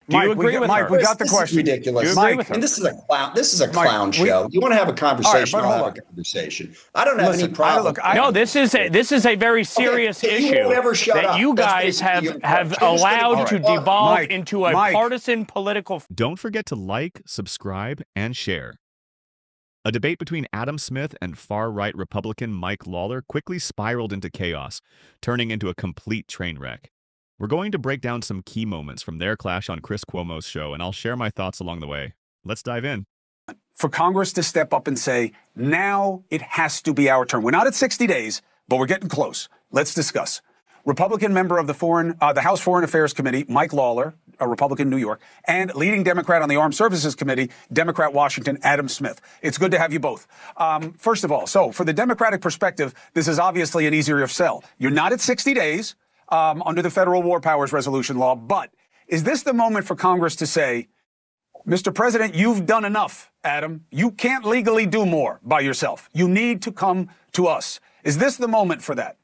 Do you agree with Mike, her? we got the This question. is ridiculous. Mike, and this is a clown. This is a clown show. You want to have a conversation? All right, I'll have a conversation. I don't have any problem. No, this is a very serious issue that you guys have allowed to devolve into a partisan political. Don't forget to like, subscribe, and share. A debate between Adam Smith and far-right Republican Mike Lawler quickly spiraled into chaos, turning into a complete train wreck. We're going to break down some key moments from their clash on Chris Cuomo's show, and I'll share my thoughts along the way. Let's dive in. For Congress to step up and say, now it has to be our turn. We're not at 60 days, but we're getting close. Let's discuss. Republican member of the House Foreign Affairs Committee, Mike Lawler, a Republican New York, and leading Democrat on the Armed Services Committee, Democrat Washington, Adam Smith. It's good to have you both. First of all, so for the Democratic perspective, this is obviously an easier sell. You're not at 60 days under the Federal War Powers Resolution law, but is this the moment for Congress to say, Mr. President, you've done enough, Adam. You can't legally do more by yourself. You need to come to us. Is this the moment for that?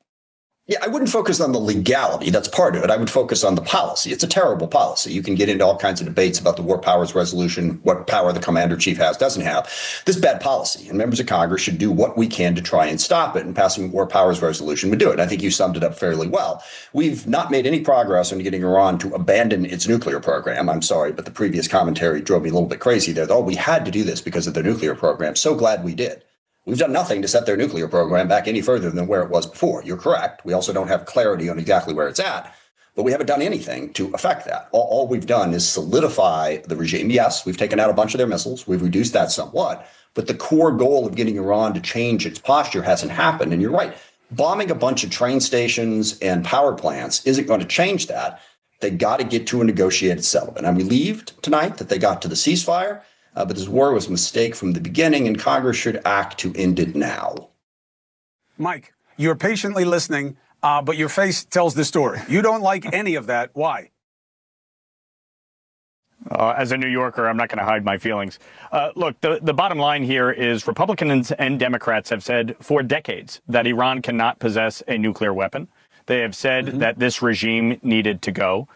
Yeah, I wouldn't focus on the legality. That's part of it. I would focus on the policy. It's a terrible policy. You can get into all kinds of debates about the War Powers Resolution, what power the commander-in-chief has, doesn't have. This is bad policy, and members of Congress should do what we can to try and stop it, and passing a War Powers Resolution would do it. I think you summed it up fairly well. We've not made any progress on getting Iran to abandon its nuclear program. I'm sorry, but the previous commentary drove me a little bit crazy there. Oh, we had to do this because of their nuclear program. So glad we did. We've done nothing to set their nuclear program back any further than where it was before. You're correct. We also don't have clarity on exactly where it's at, but we haven't done anything to affect that. All we've done is solidify the regime. Yes, we've taken out a bunch of their missiles. We've reduced that somewhat, but the core goal of getting Iran to change its posture hasn't happened. And you're right. Bombing a bunch of train stations and power plants isn't going to change that. They got to get to a negotiated settlement. I'm relieved tonight that they got to the ceasefire. But this war was a mistake from the beginning, and Congress should act to end it now. Mike, you're patiently listening, but your face tells the story. You don't like any of that. Why? As a New Yorker, I'm not going to hide my feelings. Look, the bottom line here is Republicans and Democrats have said for decades that Iran cannot possess a nuclear weapon. They have said that this regime needed to go.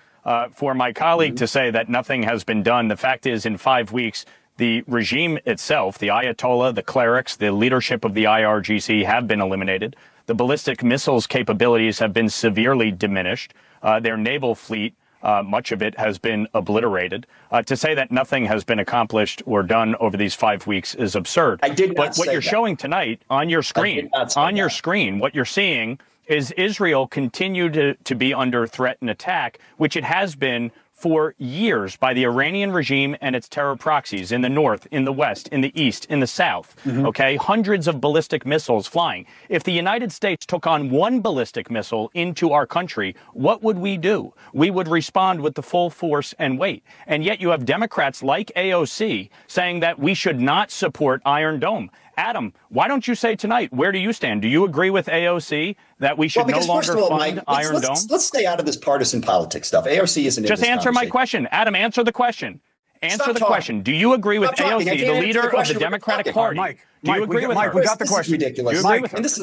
For my colleague to say that nothing has been done, the fact is in 5 weeks, the regime itself, the Ayatollah, the clerics, the leadership of the IRGC have been eliminated. The ballistic missiles capabilities have been severely diminished. Their naval fleet, much of it has been obliterated. To say that nothing has been accomplished or done over these 5 weeks is absurd. But what you're showing tonight on your screen, what you're seeing is Israel continue to be under threat and attack, which it has been for years by the Iranian regime and its terror proxies in the north, in the west, in the east, in the south. Okay, hundreds of ballistic missiles flying. If the United States took on one ballistic missile into our country, what would we do? We would respond with the full force and weight. And yet you have Democrats like AOC saying that we should not support Iron Dome. Adam, why don't you say tonight, where do you stand? Do you agree with AOC that we should no longer fund Iron Dome? Let's stay out of this partisan politics stuff. AOC isn't just answer my question. Adam, answer the question. Answer the question. Do you agree with AOC, the leader of the Democratic Party? Mike, do you agree with her? Mike, we got the question. This is ridiculous. Mike, and this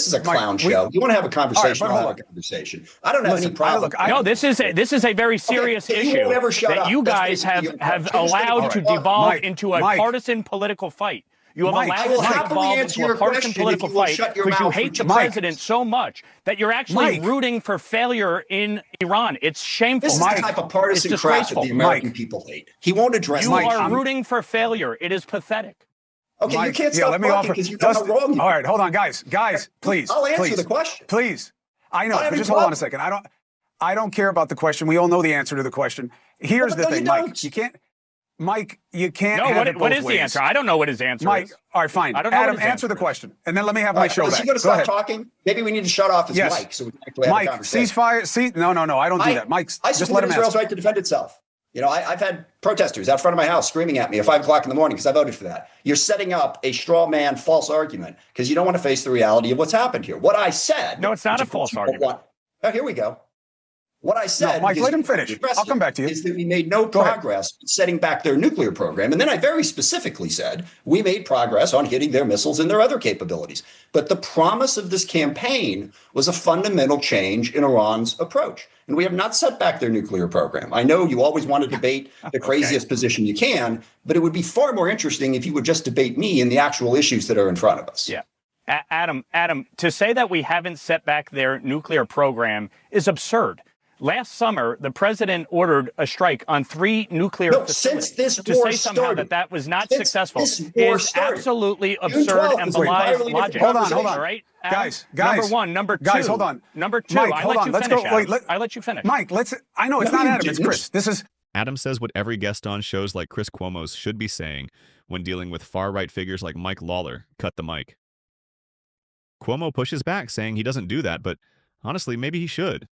is a clown show. You want to have a conversation? I'll have a conversation. I don't have any problem. No, this is a very serious issue that you guys have allowed to devolve into a partisan political fight. You have allowed it to evolve into a partisan political fight because you hate the president so much that you're actually rooting for failure in Iran. It's shameful. This is the type of partisan crap that the American people hate. He won't address it. You are rooting for failure. It is pathetic. Okay, you can't stop talking because you know how wrong you are. All right, hold on, guys, please. I'll answer the question. Please. I know, but just hold on a second. I don't care about the question. We all know the answer to the question. Here's the thing, Mike. You can't have it both what is ways. the answer? I don't know what his answer Mike, is. All right, fine. I don't know Adam, answer the question, and then let me have my show back. Is he going to stop talking? Maybe we need to shut off his mic so we can actually have a conversation. Ceasefire. No, I don't do that. Mike, just let him Israel's answer. right to defend itself. You know, I've had protesters out front of my house screaming at me at 5 o'clock in the morning because I voted for that. You're setting up a straw man false argument because you don't want to face the reality of what's happened here. What I said. No, it's not a false argument. Oh, here we go. What I said, No, Mike, let him finish. I'll come back to you. Is that we made no progress setting back their nuclear program. And then I very specifically said we made progress on hitting their missiles and their other capabilities. But the promise of this campaign was a fundamental change in Iran's approach. And we have not set back their nuclear program. I know you always want to debate the craziest position you can, but it would be far more interesting if you would just debate me and the actual issues that are in front of us. Yeah. Adam, to say that we haven't set back their nuclear program is absurd. Last summer, the president ordered a strike on 3 nuclear facilities. Since this to war say somehow started, that was not successful is started, absolutely absurd and belies logic. Hold on. All right? Guys. Number one. Number two. Guys, hold on. Number 2. Mike, I hold let on. you Let's finish, go. Wait, I let you finish. Mike, I know it's not Adam. It's Chris. This is. Adam says what every guest on shows like Chris Cuomo's should be saying when dealing with far-right figures like Mike Lawler. Cut the mic. Cuomo pushes back, saying he doesn't do that, but honestly, maybe he should.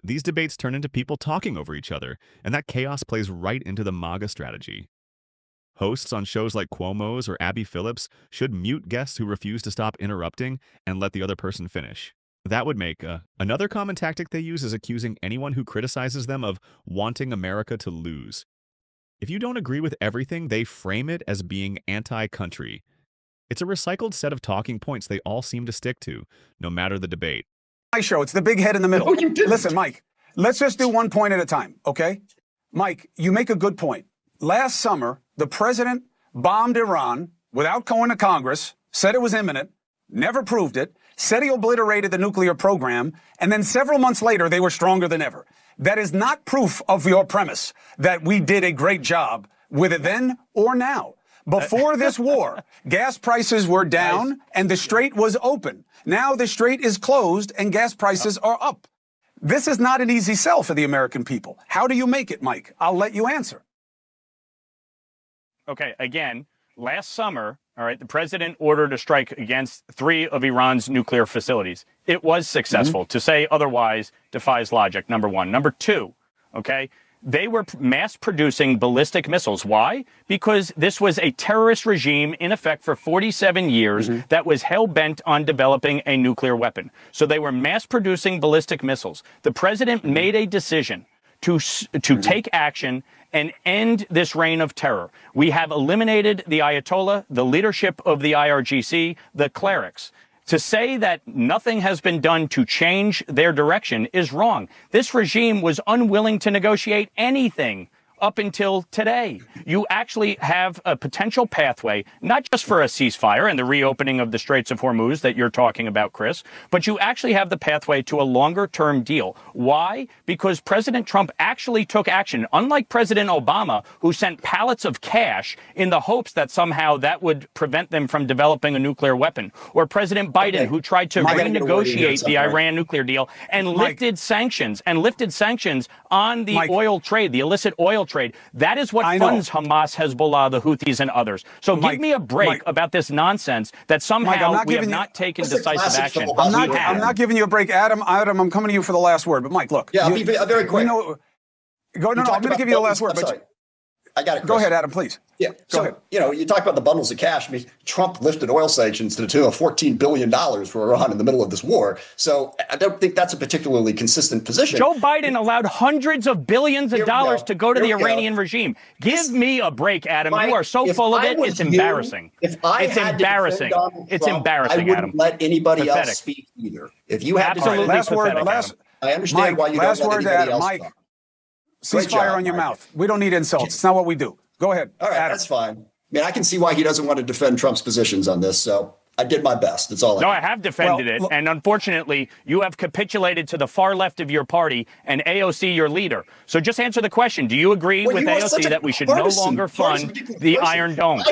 These debates turn into people talking over each other, and that chaos plays right into the MAGA strategy. Hosts on shows like Cuomo's or Abby Phillips should mute guests who refuse to stop interrupting and let the other person finish. That would make another common tactic they use is accusing anyone who criticizes them of wanting America to lose. If you don't agree with everything, they frame it as being anti-country. It's a recycled set of talking points they all seem to stick to, no matter the debate. My show. It's the big head in the middle. No, you didn't. Listen, Mike, let's just do one point at a time, okay? Mike, you make a good point. Last summer, the president bombed Iran without going to Congress, said it was imminent, never proved it, said he obliterated the nuclear program, and then several months later, they were stronger than ever. That is not proof of your premise that we did a great job with it then or now. Before this war, gas prices were down and the strait was open. Now the strait is closed and gas prices are up. This is not an easy sell for the American people. How do you make it, Mike? I'll let you answer. Okay, again, last summer, all right, the president ordered a strike against 3 of Iran's nuclear facilities. It was successful. To say otherwise defies logic, number one. Number two, okay, they were mass producing ballistic missiles. Why? Because this was a terrorist regime in effect for 47 years that was hell-bent on developing a nuclear weapon. So they were mass producing ballistic missiles. The president made a decision to take action and end this reign of terror. We have eliminated the Ayatollah, the leadership of the IRGC, the clerics. To say that nothing has been done to change their direction is wrong. This regime was unwilling to negotiate anything up until today. You actually have a potential pathway, not just for a ceasefire and the reopening of the Straits of Hormuz that you're talking about, Chris, but you actually have the pathway to a longer-term deal. Why? Because President Trump actually took action, unlike President Obama, who sent pallets of cash in the hopes that somehow that would prevent them from developing a nuclear weapon, or President Biden, who tried to renegotiate the Iran nuclear deal and lifted sanctions on the oil trade, the illicit oil trade. That is what funds Hamas, Hezbollah, the Houthis, and others. So give me a break about this nonsense that somehow we have not taken decisive action. I'm not giving you a break, Adam. I'm coming to you for the last word. But Mike, look. Yeah, I'll be very quick. I'm going to give you the last word. But I got it. Go ahead, Adam, please. Yeah. Go ahead. You talk about the bundles of cash. I mean, Trump lifted oil sanctions to the tune of $14 billion for Iran in the middle of this war. So I don't think that's a particularly consistent position. Joe Biden allowed hundreds of billions of dollars to go to the Iranian regime. Give me a break, Adam. You are so full of it. It's embarrassing. It's embarrassing. It's embarrassing, I Adam. wouldn't let anybody else speak either. If you had absolutely to last word, I understand why you don't let anybody else talk. Ceasefire on your mouth. We don't need insults. It's not what we do. Go ahead. All right, Adam. that's fine. I mean, I can see why he doesn't want to defend Trump's positions on this, so I did my best. That's all I did. No, I have defended it, and unfortunately, you have capitulated to the far left of your party and AOC, your leader. So just answer the question. Do you agree with AOC that we should no longer fund the Iron Dome?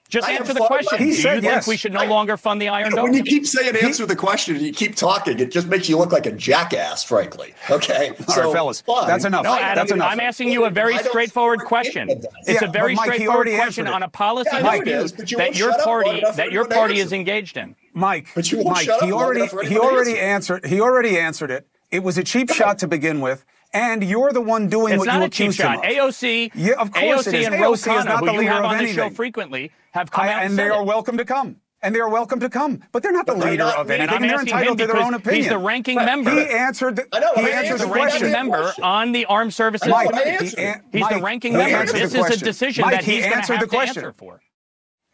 Just answer the question. Do you think we should no longer fund the Iron Dome? When you keep saying answer the question and you keep talking, it just makes you look like a jackass, frankly. Okay? All right, fellas. That's enough. No, Adam, that's enough. I'm asking you a very straightforward question. It's a very straightforward question on a policy dispute that your party is engaged in. Mike, he already answered it. It was a cheap shot to begin with. And you're the one doing what you accused him of. It's not a cheap shot. AOC, yeah, of course and it is. Rose AOC is Conner, not the who you leader have of on the anything. show frequently, have come out and they are welcome to come. and they are welcome to come. But they're not the But they're leader not of leading. anything. I'm They're asking him entitled to their because own opinion. he's the ranking member. He answered the, I know, he I answered answered the the question. ranking question. member on the Armed Services Mike, Committee. He's the ranking member. This is a decision that he's going to have to answer for.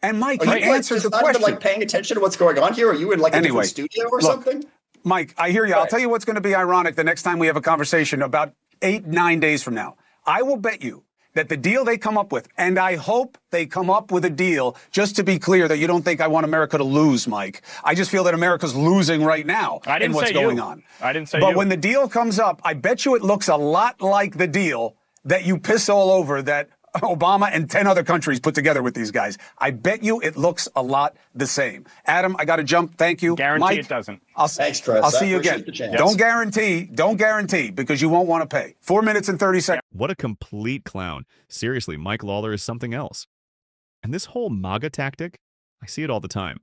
And Mike, Are he you answered the not question. even paying attention to what's going on here? Are you in a different studio or something? Mike, I hear you. I'll Right. tell you what's going to be ironic the next time we have a conversation about 8-9 days from now. I will bet you that the deal they come up with, and I hope they come up with a deal, just to be clear that you don't think I want America to lose, Mike. I just feel that America's losing right now in what's going on. I didn't say But you. when the deal comes up, I bet you it looks a lot like the deal that you piss all over that Obama and 10 other countries put together with these guys. I bet you it looks a lot the same. Adam, I got to jump. Thank you. Guarantee Mike, it doesn't. Thanks, Chris. I'll see I you appreciate again. the chance. Don't guarantee because you won't want to pay. 4 minutes and 30 seconds. What a complete clown. Seriously, Mike Lawler is something else. And this whole MAGA tactic, I see it all the time.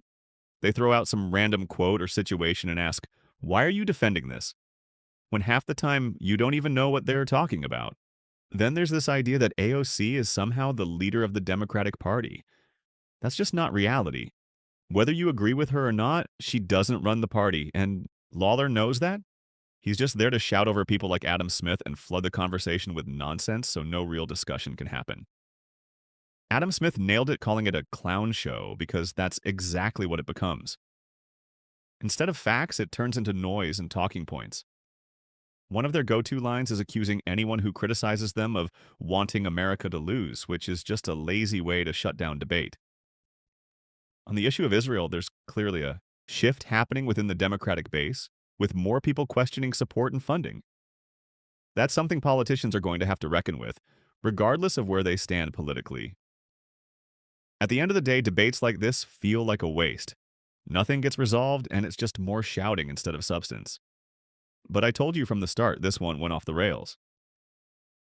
They throw out some random quote or situation and ask, why are you defending this? When half the time you don't even know what they're talking about. Then there's this idea that AOC is somehow the leader of the Democratic Party. That's just not reality. Whether you agree with her or not, she doesn't run the party, and Lawler knows that. He's just there to shout over people like Adam Smith and flood the conversation with nonsense so no real discussion can happen. Adam Smith nailed it calling it a clown show because that's exactly what it becomes. Instead of facts, it turns into noise and talking points. One of their go-to lines is accusing anyone who criticizes them of wanting America to lose, which is just a lazy way to shut down debate. On the issue of Israel, there's clearly a shift happening within the Democratic base, with more people questioning support and funding. That's something politicians are going to have to reckon with, regardless of where they stand politically. At the end of the day, debates like this feel like a waste. Nothing gets resolved, and it's just more shouting instead of substance. But I told you from the start, this one went off the rails.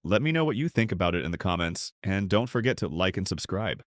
Let me know what you think about it in the comments, and don't forget to like and subscribe.